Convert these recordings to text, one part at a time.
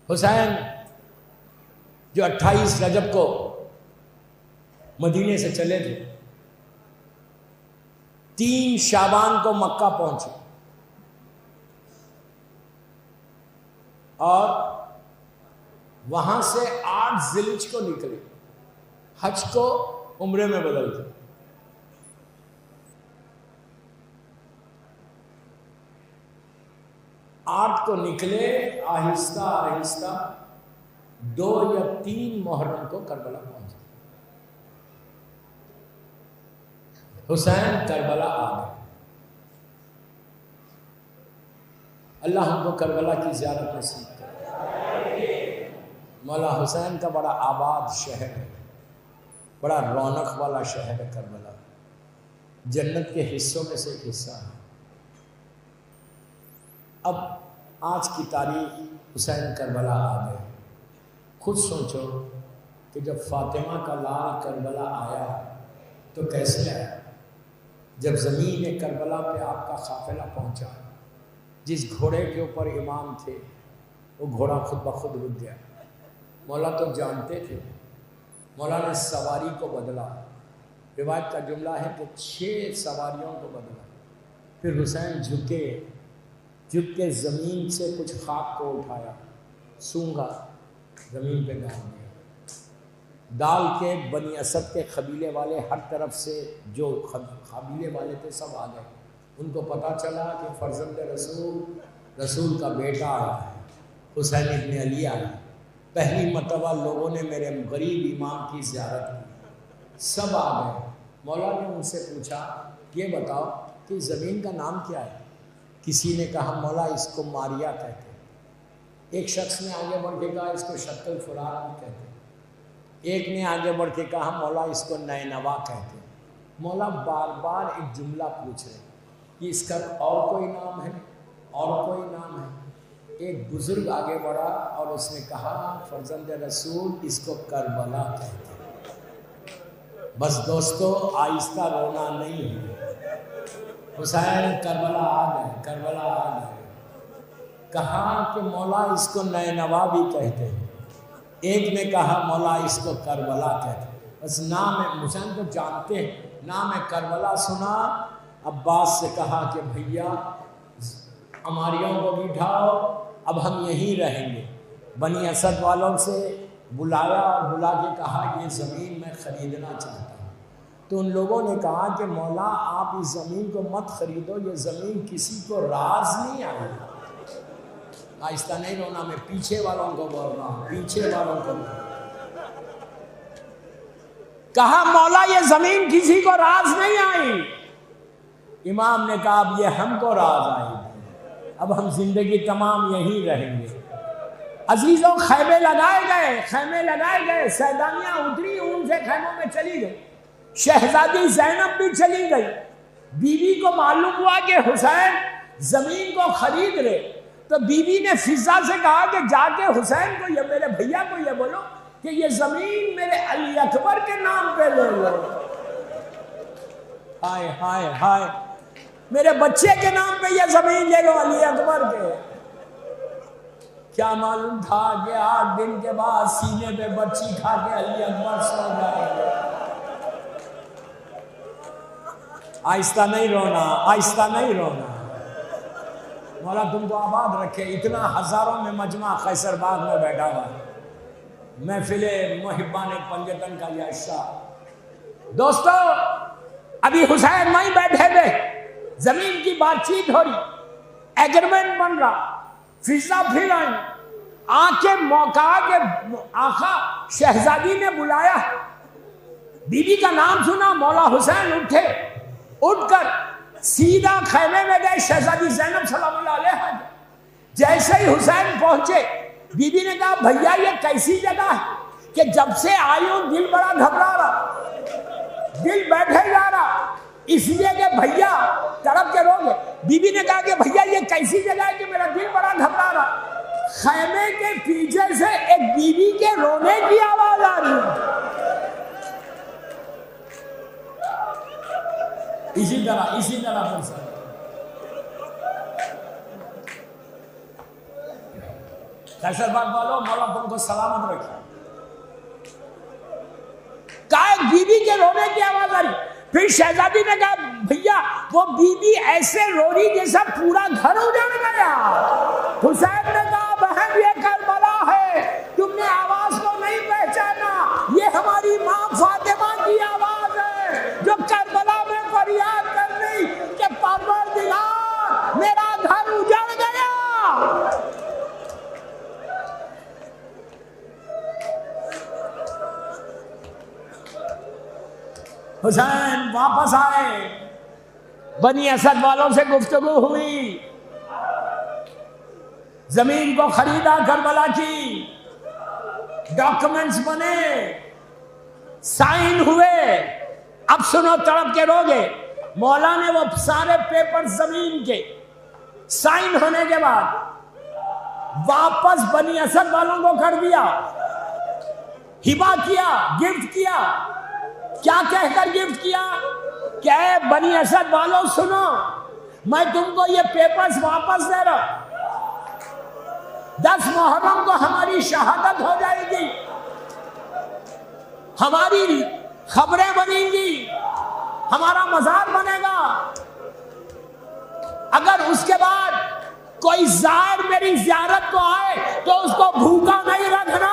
حسین جو 28 رجب کو مدینے سے چلے تھے، 3 شعبان کو مکہ پہنچے اور وہاں سے 8 ذیلحج کو نکلے، حج کو عمرے میں بدلتے۔ 8 کو نکلے، آہستہ آہستہ 2 یا 3 محرم کو کربلا پہنچے۔ حسین کربلا آ گئے۔ اللہ ہم کو کربلا کی زیارت نصیب کرے۔ مولا حسین کا بڑا آباد شہر ہے، بڑا رونق والا شہر ہے کربلا، جنت کے حصوں میں سے ایک حصہ ہے۔ اب آج کی تاریخ حسین کربلا آ گئے۔ خود سوچو کہ جب فاطمہ کا لال کربلا آیا تو کیسے آیا؟ جب زمین کربلا پہ آپ کا قافلہ پہنچا، جس گھوڑے کے اوپر امام تھے وہ گھوڑا خود بخود رک گیا۔ مولا تو جانتے تھے، مولا نے سواری کو بدلا۔ روایت کا جملہ ہے کہ 6 سواریوں کو بدلا۔ پھر حسین جھک کے زمین سے کچھ خاک کو اٹھایا، سونگا، زمین پہ ڈال دیا۔ ڈال کے بنی اسد کے قبیلے والے ہر طرف سے جو قبیلے والے تھے سب آ گئے۔ ان کو پتہ چلا کہ فرزند رسول کا بیٹا آیا ہے، حسین ابن علی آیا۔ پہلی مرتبہ لوگوں نے میرے غریب امام کی زیارت کی، سب آ گئے۔ مولا نے ان سے پوچھا یہ بتاؤ کہ زمین کا نام کیا ہے؟ کسی نے کہا مولا اس کو ماریا کہتے ہیں۔ ایک شخص نے آگے بڑھ کے کہا اس کو شق الفرات بھی کہتے ہیں۔ ایک نے آگے بڑھ کے کہا مولا اس کو نینوا کہتے ہیں۔ مولا بار بار ایک جملہ پوچھ رہے کہ اس کا اور کوئی نام ہے، اور کوئی نام ہے؟ ایک بزرگ آگے بڑھا اور اس نے کہا فرزند رسول اس کو کربلا کہتے ہیں۔ بس دوستو آہستہ رونا نہیں ہے۔ حسین کربلا آ گئے، کربلا آ گئے۔ کہا کہ مولا اس کو نینوا بھی کہتے ہیں۔ ایک نے کہا مولا اس کو کربلا کہتے ہیں۔ بس نام ہے، حسین کو جانتے ہیں، نام ہے کربلا سنا۔ عباس سے کہا کہ بھیا عماریوں کو بٹھاؤ، اب ہم یہیں رہیں گے۔ بنی اسد والوں سے بلایا اور بلا کے کہا یہ زمین میں خریدنا چاہتا ہوں۔ تو ان لوگوں نے کہا کہ مولا آپ اس زمین کو مت خریدو، یہ زمین کسی کو راز نہیں آئی۔ آہستہ نہیں رونا، میں پیچھے والوں کو بول رہا ہوں، پیچھے والوں کو۔ کہا مولا یہ زمین کسی کو راز نہیں آئی۔ امام نے کہا اب یہ ہم کو راز آئی، اب ہم زندگی تمام یہیں رہیں گے۔ عزیزوں خیمے لگائے گئے، خیمے لگائے گئے، سیدانیاں اتری، ان سے خیموں میں چلی گئی۔ شہزادی زینب بھی چلی گئی۔ بیوی کو معلوم ہوا کہ حسین زمین کو خرید رہے، تو بیوی نے فضا سے کہا کہ جا کے حسین کو یا میرے بھیا کو یہ بولو کہ یہ زمین میرے علی اکبر کے نام پہ لے لو۔ ہائے ہائے ہائے، میرے بچے کے نام پہ یہ زمین لے لو، علی اکبر کے۔ کیا معلوم تھا کہ 8 دن کے بعد سینے پہ بچی کھا کے علی اکبر سو جائے گے۔ آہستہ نہیں رونا، آہستہ نہیں رونا۔ مولا تم کو آباد رکھے۔ اتنا ہزاروں میں مجمع قیصر باغ میں بیٹھا ہوا ہے، محفل محبان پنجتن کا یہ عشاء۔ دوستو ابھی حسین وہیں بیٹھے تھے، زمین کی بات چیت ہو رہی، ایگریمنٹ بن رہا، فضا پھر آئی، آنکھیں موقع کے آقا شہزادی نے بلایا، بیوی کا نام سنا، مولا حسین اٹھے، اٹھ کر سیدھا خیمے میں گئے۔ شہزادی زینب سلام اللہ علیہ جیسے ہی حسین پہنچے، بی بی نے کہا بھیا یہ کیسی جگہ ہے کہ جب سے آئی ہوں دل بڑا گھبرا رہا، دل بیٹھے جا رہا، اس لیے کہ بھیا تڑپ کے رو گے۔ بی بی نے کہا کہ بھیا یہ کیسی جگہ ہے کہ میرا دل بڑا گھبرا رہا۔ خیمے کے پیچھے سے ایک بیوی کے رونے کی آواز آ رہی ہے۔ اسی طرح پر سر فیصل باغ والوں مولا تم کو سلامت رکھے. کہا بی بی کے رونے کی آواز آئی. پھر شہزادی نے کہا بھیا وہ بی بی ایسے رو رہی جیسا پورا گھر اجڑ گیا. حسین نے کہا بہن یہ کربلا ہے, تم نے آواز کو نہیں پہچانا, یہ ہماری ماں فاطمہ کی آواز ہے جو کربلا میں فریاد کر رہی کہ پروردگار میرا گھر اجڑ گیا. حسین واپس آئے, بنی اسد والوں سے گفتگو ہوئی, زمین کو خریدا کربلا کی, ڈاکومنٹس بنے, سائن ہوئے. اب سنو تڑپ کے روگے. مولا نے وہ سارے پیپر زمین کے سائن ہونے کے بعد واپس بنی اسد والوں کو کر دیا, ہبا کیا, گفٹ کیا. کیا کہہ کر گفٹ کیا کہ اے بنی اسد والوں سنو, میں تم کو یہ پیپرز واپس دے رہا, 10 محرم کو ہماری شہادت ہو جائے گی, ہماری خبریں بنیں گی, ہمارا مزار بنے گا. اگر اس کے بعد کوئی زائر میری زیارت کو آئے تو اس کو بھوکا نہیں رکھنا,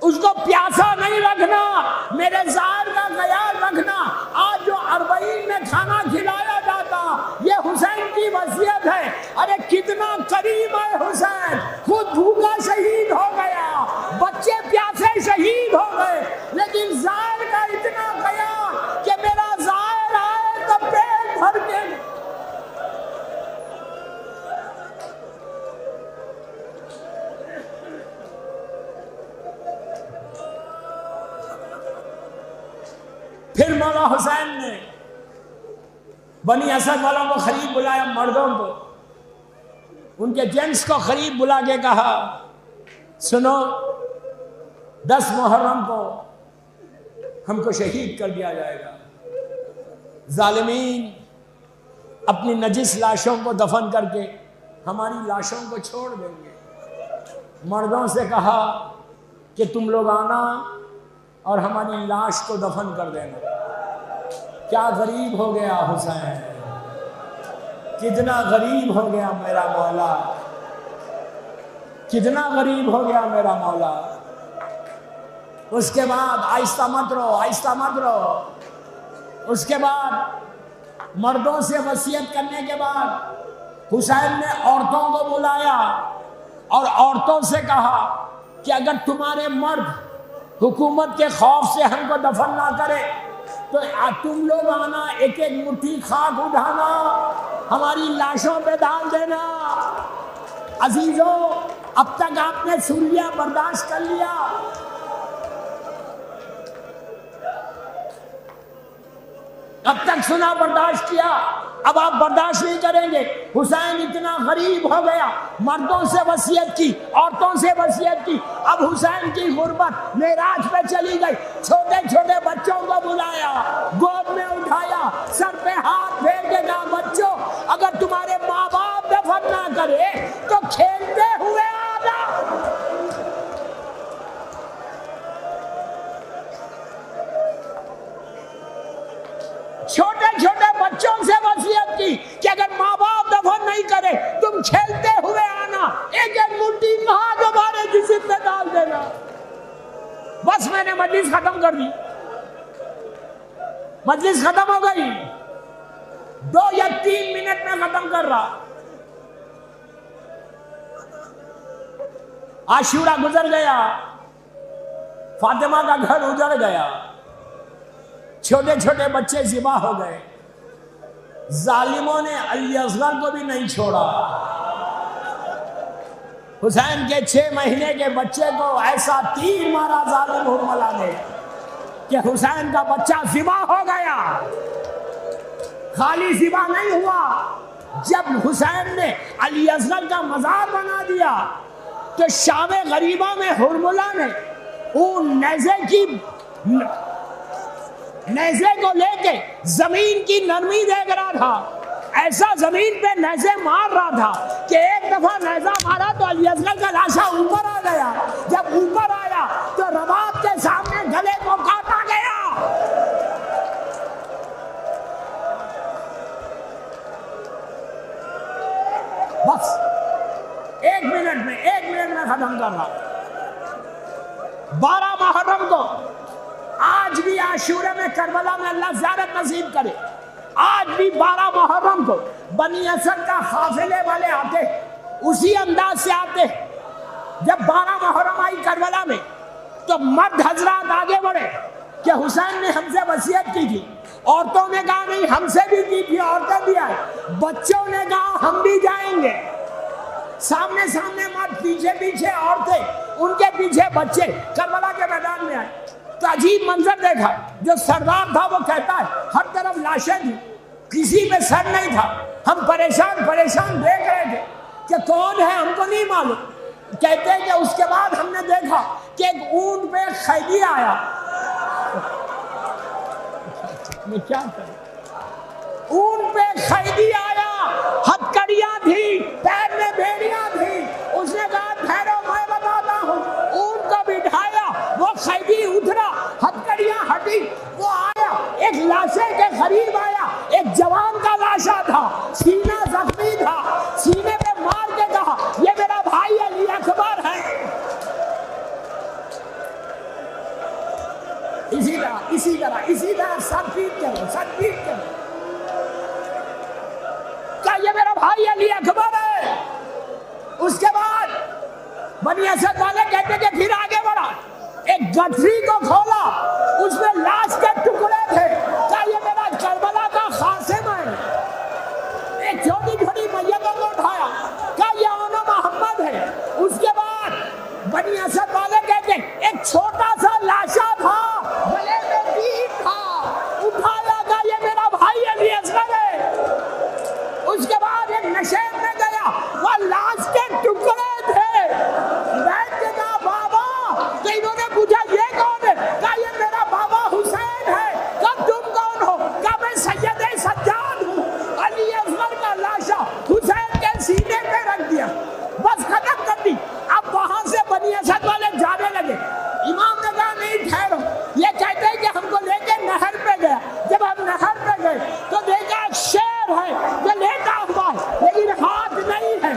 اس کو پیاسا نہیں رکھنا, میرے زائر کا خیال رکھنا. آج جو 40 میں کھانا کھلایا جاتا یہ حسین کی وصیت ہے. ارے کتنا کریم ہے حسین, خود بھوکا شہید ہو گیا, بچے پیاسے شہید ہو گئے, لیکن زائر کا اتنا خیال کہ میرا زائر آئے تو پیٹ بھر کے. پھر مولا حسین نے بنی اسد والوں کو قریب بلایا, مردوں کو, ان کے جینٹس کو قریب بلا کے کہا سنو 10 محرم کو ہم کو شہید کر دیا جائے گا. ظالمین اپنی نجس لاشوں کو دفن کر کے ہماری لاشوں کو چھوڑ دیں گے. مردوں سے کہا کہ تم لوگ آنا اور ہماری لاش کو دفن کر دینا. کیا غریب ہو گیا حسین, کتنا غریب ہو گیا میرا مولا, کتنا غریب ہو گیا میرا مولا. اس کے بعد آہستہ مت رہو, آہستہ مت رہو. اس کے بعد مردوں سے وصیت کرنے کے بعد حسین نے عورتوں کو بلایا اور عورتوں سے کہا کہ اگر تمہارے مرد حکومت کے خوف سے ہم کو دفن نہ کرے تو تم لوگ آنا, ایک ایک مٹھی خاک اٹھانا, ہماری لاشوں پہ ڈال دینا. عزیزوں اب تک آپ نے سن لیا, برداشت کر لیا. اب تک سنا, برداشت کیا, اب آپ برداشت نہیں کریں گے. حسین اتنا غریب ہو گیا, مردوں سے وصیت کی, عورتوں سے وصیت کی. اب حسین کی غربت معراج پہ چلی گئی. چھوٹے چھوٹے بچوں کو بلایا, گود میں اٹھایا, سر پہ ہاتھ پھیر کے کہا بچوں اگر تمہارے ماں باپ دفن نہ کرے تو کھیلتے ہوئے آنا. چھوٹے چھوٹے بچوں سے وصیت کی کہ اگر ماں باپ دفن نہیں کرے تم کھیلتے ہوئے آنا, ایک ایک مٹھی خاک ہمارے جسم میں ڈال دینا. بس میں نے مجلس ختم کر دی, مجلس ختم ہو گئی. 2 یا 3 منٹ میں ختم کر رہا. عاشورہ گزر گیا, فاطمہ کا گھر اجڑ گیا, چھوٹے چھوٹے بچے ذبح ہو گئے. ظالموں نے علی اصغر کو بھی نہیں چھوڑا. حسین کے 6 مہینے کے بچے کو ایسا تیر مارا ظالم ہرملا نے کہ حسین کا بچہ ذبح ہو گیا. خالی ذبح نہیں ہوا, جب حسین نے علی اصغر کا مزار بنا دیا تو شام غریبہ میں ہرملا نے اون نیزے کو لے کے زمین کی نرمی دیکھ رہا تھا. ایسا زمین پہ نیزے مار رہا تھا کہ ایک دفعہ نیزہ مارا تو علی اصغر کا لاشا اوپر آ گیا. جب اوپر آیا تو رباب کے سامنے گلے کو کاٹا گیا. بس ایک منٹ میں ختم کر رہا. 12 محرم کو آج بھی عاشورہ میں کربلا میں اللہ زیارت نصیب کرے. آج بھی 12 محرم کو بنی اسد کا قافلے والے آتے اسی انداز سے آتے. جب 12 محرم آئی کربلا میں تو مرد حضرات آگے بڑھے کہ حسین نے ہم سے وصیت کی تھی. عورتوں نے کہا نہیں ہم سے بھی کی تھی, عورتیں بھی آئے. بچوں نے کہا ہم بھی جائیں گے. سامنے سامنے مرد, پیچھے پیچھے عورتیں, ان کے پیچھے بچے کربلا کے میدان میں آئے. تو عجیب منظر دیکھا. جو سردار تھا وہ کہتا ہے ہر طرف لاشیں تھی, کسی میں سر نہیں تھا. ہم پریشان دیکھ رہے تھے کہ کون ہے, ہم کو نہیں معلوم. کہتے ہیں کہ اس کے بعد ہم نے دیکھا کہ ایک اونٹ پہ قیدی آیا. میں کیا کروں, اونٹ پہ قیدی آیا, ہتھکڑیاں تھی, پیر میں بیڑیاں تھی. اس نے کہا ٹھہرو میں بتاتا ہوں. اونٹ کو بٹھایا, وہ قیدی اترا, ہتھکڑیاں ہٹی, وہ آیا, ایک لاشے کے قریب آیا. ایک جوان کا لاشا تھا, سینہ زخمی تھا. سینے پہ مار کے کہا یہ میرا بھائی علی اکبر ہے. اسی طرح سر پیٹ کرو. کہا یہ میرا بھائی علی اکبر ہے. اس کے بعد بنی اسد والے کہتے کہ پھر آگے بڑھا, ایک گٹھری کو کھولا, اس میں لاش کے ٹکڑے تھے. کہا یہ میرا کربلا کا قاسم ہے. ایک چھوٹی چھوٹی میتوں کو اٹھایا, کہا یہ اونو محمد ہے. اس کے بعد بنی اسد والے کہتے ایک چھوٹا سا لاشا تھا, گلے میں تیر تھا, اٹھایا, کہا یہ میرا بھائی علی اصغر ہے. اس کے بعد ایک نشیب میں گیا, وہ لاش کے ٹکڑے تھے. بیٹھ کے کہا بابا, تو انہوں نے پوچھا یہ کون ہے, کہا یہ میرا بابا حسین ہے. کہا تم کون ہو, کہا میں سید سجاد ہوں. علی اصغر کا لاشا حسین کے سینے پہ رکھ دیا, بس ختم کر دی. اب وہاں سے بنی اسد والے جانے لگے. امام نے کہا نہیں ٹھہرو, یہ کہتے ہیں کہ ہم کو لے کے نہر پہ گیا. جب ہم نہر پہ گئے تو دیکھا ایک شیر ہے جو لیٹا ہوا ہے, لیکن ہاتھ نہیں ہے.